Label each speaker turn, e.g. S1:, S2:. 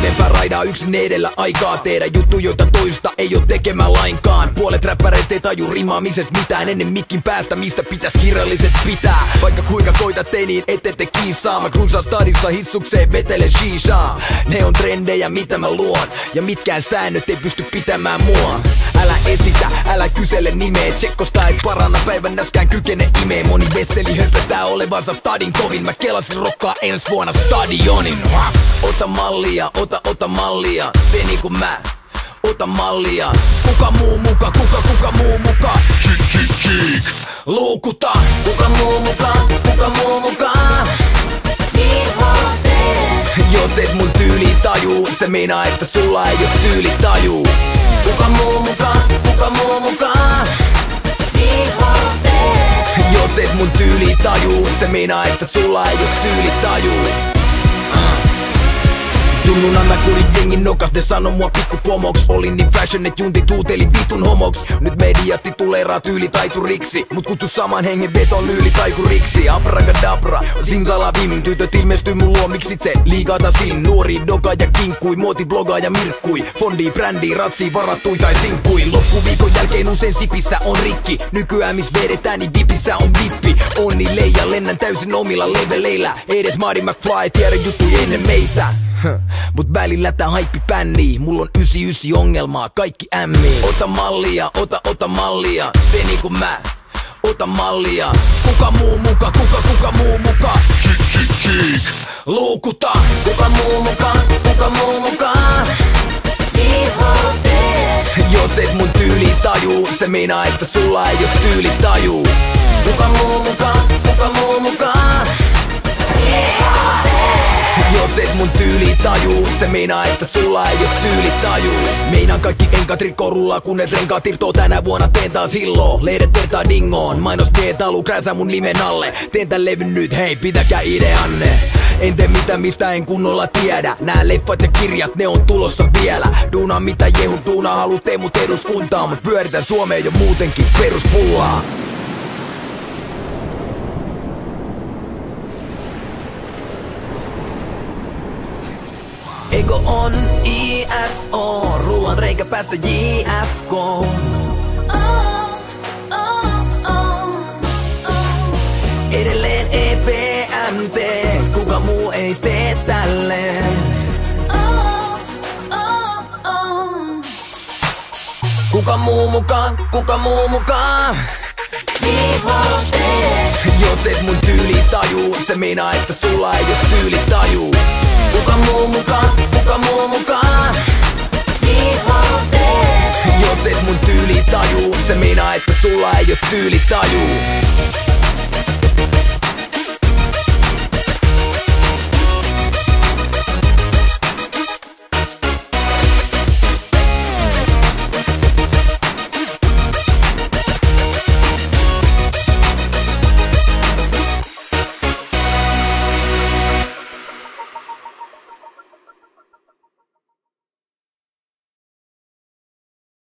S1: Pienempää raidaa yksin edellä, aikaa tehdä juttu, joita toista ei oo tekemään lainkaan. Puolet räppäreistä ei taju rimaamisesta mitään ennen mikin päästä, mistä pitäis kirjalliset pitää. Vaikka kuinka koitat ei niin ette kiinsaa. Mä cruisaan stadissa hissukseen vetele shishaa. Ne on trendejä mitä mä luon, ja mitkään säännöt ei pysty pitämään mua. Älä esitä, älä kysele nimeä, tsekkosta ei paranna, päivän näskään kykene imee. Moni vesseli höpötää olevansa stadin kovin, mä kelasin rokkaa ensi vuonna stadionin. Ota mallia, ota mallia, tee niinku mä. Ota mallia, kuka muu muka, kuka muu muka. Cheek. Luukuta, kuka muu muka. Jos et mun tyyli tajuu, se meinaa että sulla ei oo tyyli tajuu. Kuka muu muka. Jos et mun tyyli tajuu, se meinaa että sulla ei oo tyyli tajuu. Junnuna mä kuulin jengin nokas, ne sano mua pikkupomoks. Olin niin fashion, et junti tuutelin vitun homoks. Nyt mediat tituleeraa tyylitaituriksi, mut kutsu saman hengen veton lyylitaikuriksi. Abracadabra, simsalabim, tytöt ilmestyy mun luomiksi. Se liigata sin, nuori doga ja kinkkui. Muoti blogaa ja mirkkui, fondi, brändi, ratsi, varattui tai sinkkui. Loppuviikon jälkeen usein sipissä on rikki. Nykyään miss vedetään niin vipissä on vippi. Onni leija, lennän täysin omilla leveleillä. Edes Marty McFly tiedä juttuja ennen meitä. Mut välillä tää haippi pännii, mulla on 99 ongelmaa, kaikki ämmii. Ota mallia, ota mallia, tee niinku mä. Ota mallia, kuka muu muka. Cheek. Luukuta, kuka muu muka. Jos et mun tyyli tajuu, se meinaa että sulla ei oo tyyli tajuu. Kuka muu muka. Jos et mun tyyli tajuu, se meinaa että sulla ei oo tyyli tajuu. Meinaan kaikki enkat rikkorullaa, kunnes renkaat irtoo tänä vuonna teen taas hilloo. Lehdet vertaa dingoon, mainos pietalu krääsää mun nimen alle. Teen tän levyn nyt, hei pitäkää ideanne. En tee mitään mistä en kunnolla tiedä. Nää leffat ja kirjat ne on tulossa vielä. Duunaa mitä jehu, duunaa halu tee mut eduskuntaan. Mut pyöritän Suomeen jo muutenkin peruspullaa. Ego on ISO, rullan reikä päässä JFK. Edelleen EPMT, kuka muu ei tee tälleen. Kuka muu mukaan? Jos et mun tyyli tajuu, se meinaa että sulla ei oo tyyli tajuu. Kuka muu mukaan? Jos et mun tyyli tajuu, se meinaa että sulla ei oo tyyli tajuu.